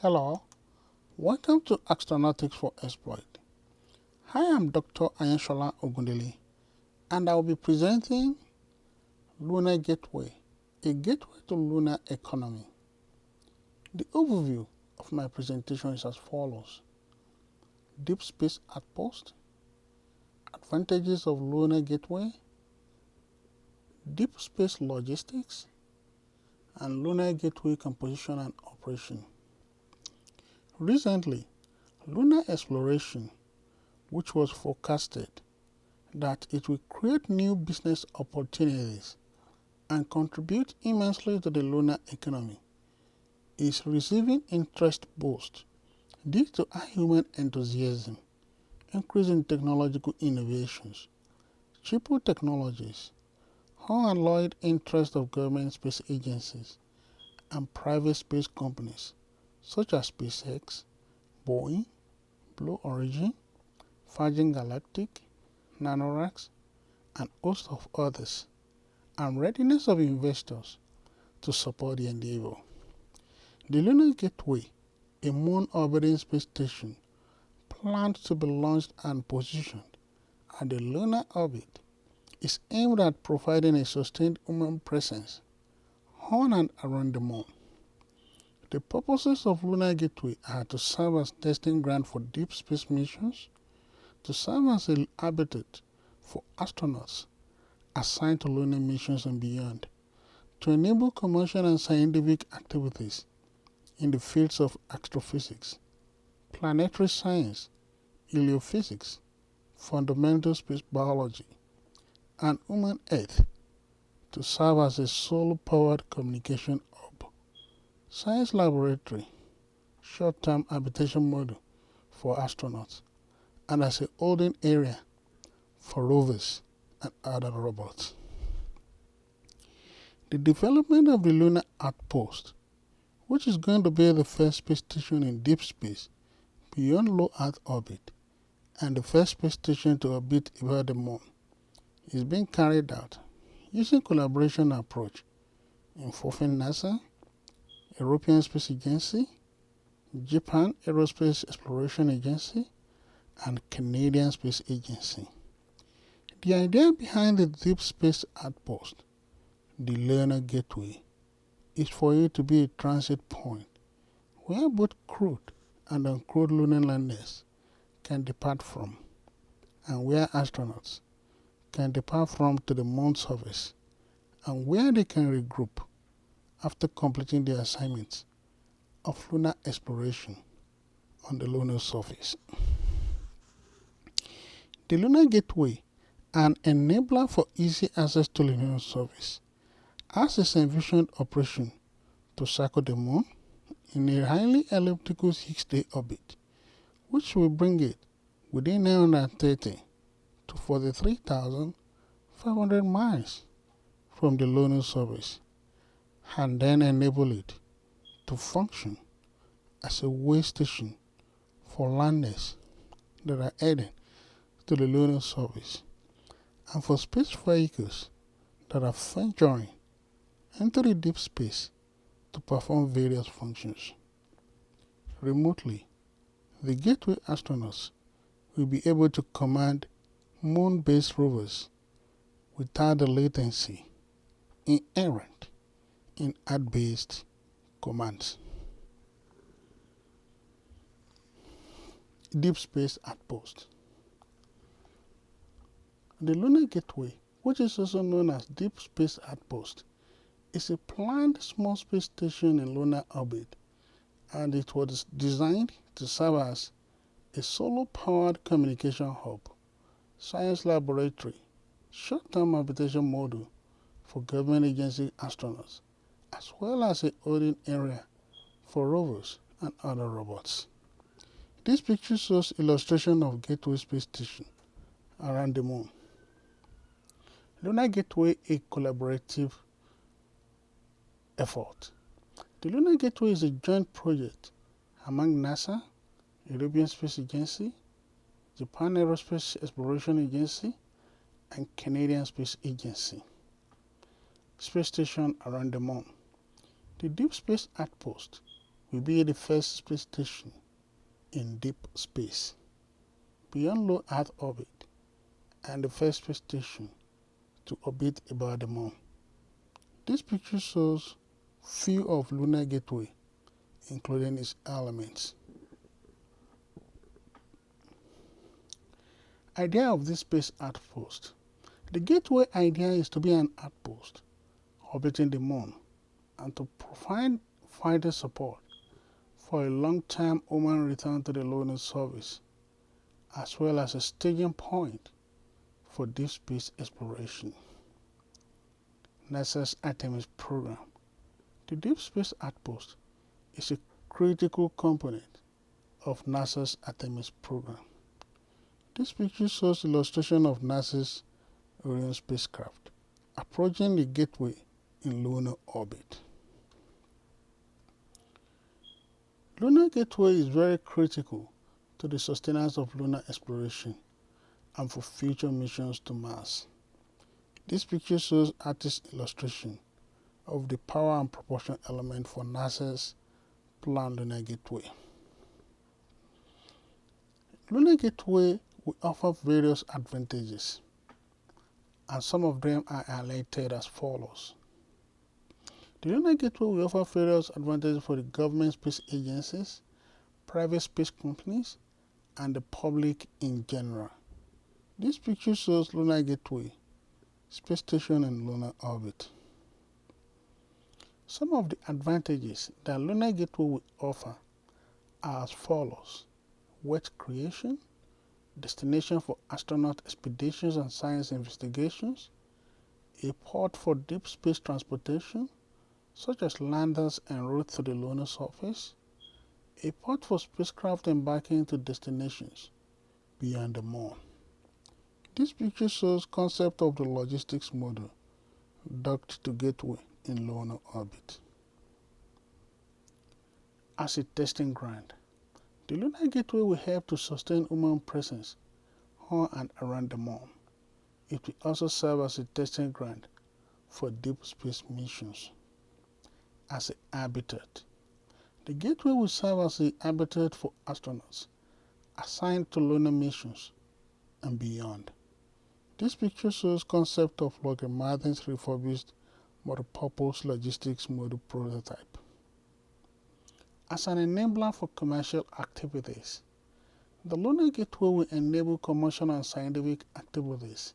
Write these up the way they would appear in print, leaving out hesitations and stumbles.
Hello, welcome to Astronautics for Exploit. I am Dr. Ayenshola Ogundele, and I will be presenting Lunar Gateway, a gateway to lunar economy. The overview of my presentation is as follows: Deep Space Outpost, Advantages of Lunar Gateway, Deep Space Logistics, and Lunar Gateway Composition and Operation. Recently, lunar exploration, which was forecasted that it will create new business opportunities and contribute immensely to the lunar economy, is receiving interest boost due to high human enthusiasm, increasing technological innovations, cheaper technologies, unalloyed interest of government space agencies and private space companies such as SpaceX, Boeing, Blue Origin, Virgin Galactic, Nanoracks, and a host of others, and readiness of investors to support the endeavor. The Lunar Gateway, a moon-orbiting space station planned to be launched and positioned at the lunar orbit, is aimed at providing a sustained human presence on and around the moon. The purposes of Lunar Gateway are to serve as testing ground for deep space missions, to serve as a habitat for astronauts assigned to lunar missions and beyond, to enable commercial and scientific activities in the fields of astrophysics, planetary science, helio-physics, fundamental space biology, and human health, to serve as a solar-powered communication hub, science laboratory, short-term habitation module for astronauts, and as a holding area for rovers and other robots. The development of the lunar outpost, which is going to be the first space station in deep space beyond low Earth orbit and the first space station to orbit about the moon, is being carried out using collaboration approach involving NASA, European Space Agency, Japan Aerospace Exploration Agency, and Canadian Space Agency. The idea behind the Deep Space Outpost, the Lunar Gateway, is for it to be a transit point where both crewed and uncrewed lunar landers can depart from, and where astronauts can depart from to the moon surface, and where they can regroup after completing their assignments of lunar exploration on the lunar surface. The Lunar Gateway, an enabler for easy access to the lunar surface, has its envisioned operation to circle the moon in a highly elliptical 6-day orbit, which will bring it within 930 to 43,500 miles from the lunar surface, and then enable it to function as a way station for landers that are heading to the lunar surface, and for space vehicles that are venturing into the deep space to perform various functions. Remotely, the Gateway astronauts will be able to command moon-based rovers without the latency inherent in Earth-based commands. Deep Space Outpost. The Lunar Gateway, which is also known as Deep Space Outpost, is a planned small space station in lunar orbit, and it was designed to serve as a solar-powered communication hub, science laboratory, short-term habitation module for government agency astronauts, as well as a holding area for rovers and other robots. This picture shows illustration of Gateway space station around the moon. Lunar Gateway, a collaborative effort. The Lunar Gateway is a joint project among NASA, European Space Agency, Japan Aerospace Exploration Agency, and Canadian Space Agency. Space station around the moon. The Deep Space Outpost will be the first space station in deep space, beyond low Earth orbit, and the first space station to orbit about the Moon. This picture shows few of Lunar Gateway, including its elements. Idea of this space outpost. The Gateway idea is to be an outpost orbiting the Moon and to provide vital support for a long-term human return to the lunar surface, as well as a staging point for deep space exploration. NASA's Artemis program. The Deep Space Outpost is a critical component of NASA's Artemis program. This picture shows illustration of NASA's Orion spacecraft approaching the Gateway in lunar orbit. Lunar Gateway is very critical to the sustenance of lunar exploration and for future missions to Mars. This picture shows artist's illustration of the power and propulsion element for NASA's planned Lunar Gateway. Lunar Gateway will offer various advantages, and some of them are highlighted as follows. The Lunar Gateway will offer various advantages for the government space agencies, private space companies, and the public in general. This picture shows Lunar Gateway space station in lunar orbit. Some of the advantages that Lunar Gateway will offer are as follows: wealth creation, destination for astronaut expeditions and science investigations, a port for deep space transportation, such as landers en route to the lunar surface, a port for spacecraft embarking to destinations beyond the Moon. This picture shows concept of the logistics model docked to Gateway in lunar orbit. As a testing ground, the Lunar Gateway will help to sustain human presence on and around the Moon. It will also serve as a testing ground for deep space missions. As a habitat, the Gateway will serve as a habitat for astronauts assigned to lunar missions and beyond. This picture shows concept of Lockheed Martin's refurbished multi-purpose logistics module prototype. As an enabler for commercial activities, the Lunar Gateway will enable commercial and scientific activities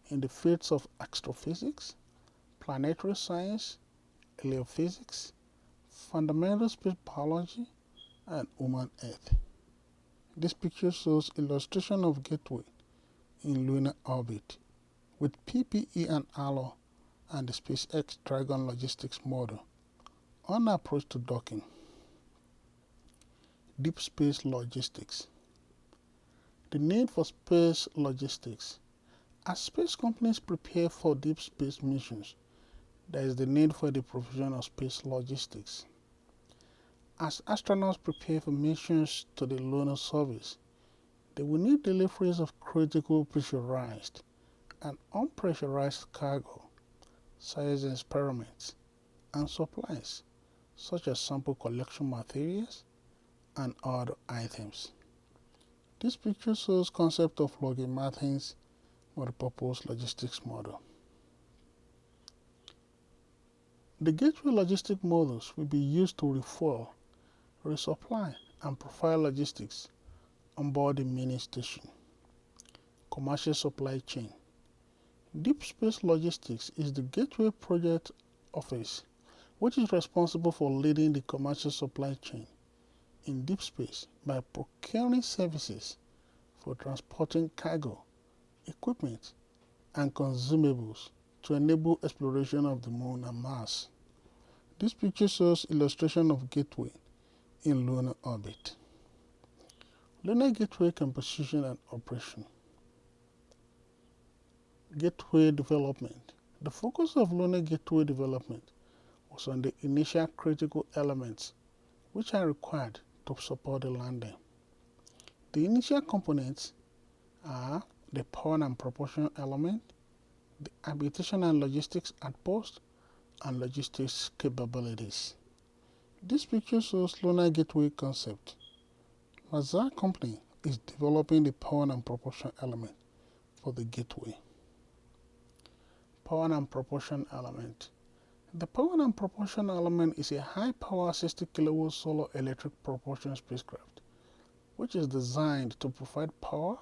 in the fields of astrophysics, planetary science, helio-physics, fundamental space biology, and human health. This picture shows illustration of Gateway in lunar orbit with PPE and alloy and the SpaceX Dragon logistics model on approach to docking. Deep space logistics. The need for space logistics. As space companies prepare for deep space missions, there is the need for the provision of space logistics. As astronauts prepare for missions to the lunar surface, they will need deliveries of critical pressurized and unpressurized cargo, science experiments, and supplies, such as sample collection materials and other items. This picture shows concept of Lockheed Martin's multi-purpose logistics model. The Gateway logistic models will be used to refuel, resupply, and provide logistics on board the mini station. Commercial supply chain. Deep Space Logistics is the Gateway Project Office, which is responsible for leading the commercial supply chain in deep space by procuring services for transporting cargo, equipment, and consumables to enable exploration of the Moon and Mars. This picture shows illustration of Gateway in lunar orbit. Lunar Gateway composition and operation. Gateway development. The focus of Lunar Gateway development was on the initial critical elements which are required to support the landing. The initial components are the power and propulsion element, the habitation and logistics outpost, and logistics capabilities. This picture shows Lunar Gateway concept. NASA company is developing the power and propulsion element for the gateway. Power and propulsion element. The power and propulsion element is a high-power 60 kW solar electric propulsion spacecraft, which is designed to provide power,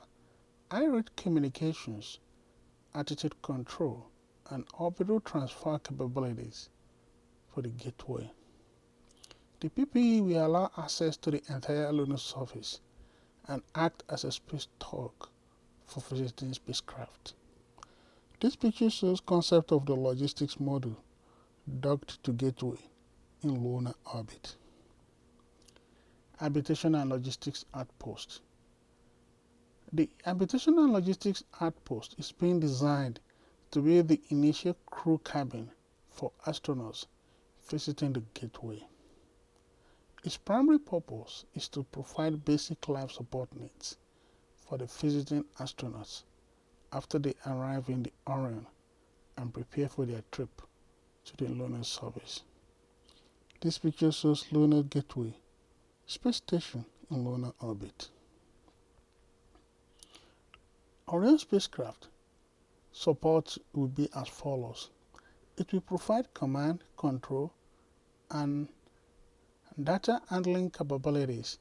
high-rate communications, attitude control, and orbital transfer capabilities for the gateway. The PPE will allow access to the entire lunar surface and act as a space tug for visiting spacecraft. This picture shows concept of the logistics module docked to gateway in lunar orbit. Habitation and logistics outpost. The habitation and logistics outpost is being designed to be the initial crew cabin for astronauts visiting the gateway. Its primary purpose is to provide basic life support needs for the visiting astronauts after they arrive in the Orion and prepare for their trip to the lunar surface. This picture shows Lunar Gateway space station in lunar orbit. Orion spacecraft support will be as follows. It will provide command, control, and data handling capabilities,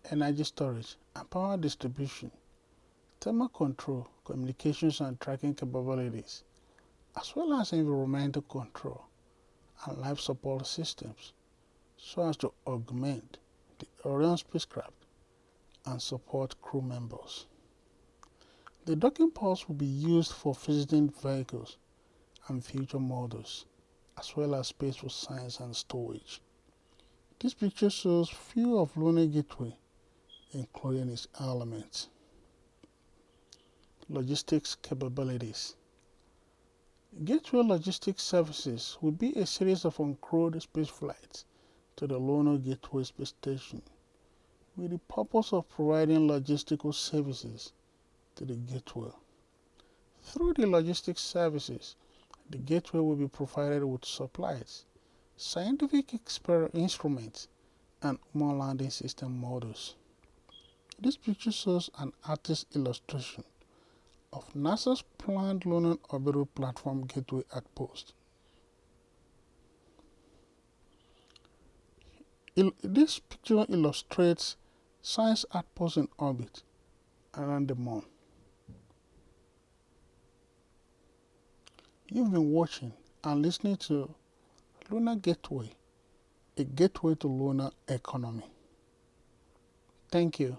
energy storage and power distribution, thermal control, communications and tracking capabilities, as well as environmental control and life support systems, so as to augment the Orion spacecraft and support crew members. The docking ports will be used for visiting vehicles and future models, as well as space for science and storage. This picture shows few of Lunar Gateway, including its elements. Logistics capabilities. Gateway Logistics Services will be a series of uncrewed space flights to the Lunar Gateway space station with the purpose of providing logistical services to the gateway. Through the logistics services, the gateway will be provided with supplies, scientific instruments, and human landing system models. This picture shows an artist's illustration of NASA's planned lunar orbital platform gateway outpost. This picture illustrates science outposts in orbit around the moon. You've been watching and listening to Lunar Gateway, a gateway to lunar economy. Thank you.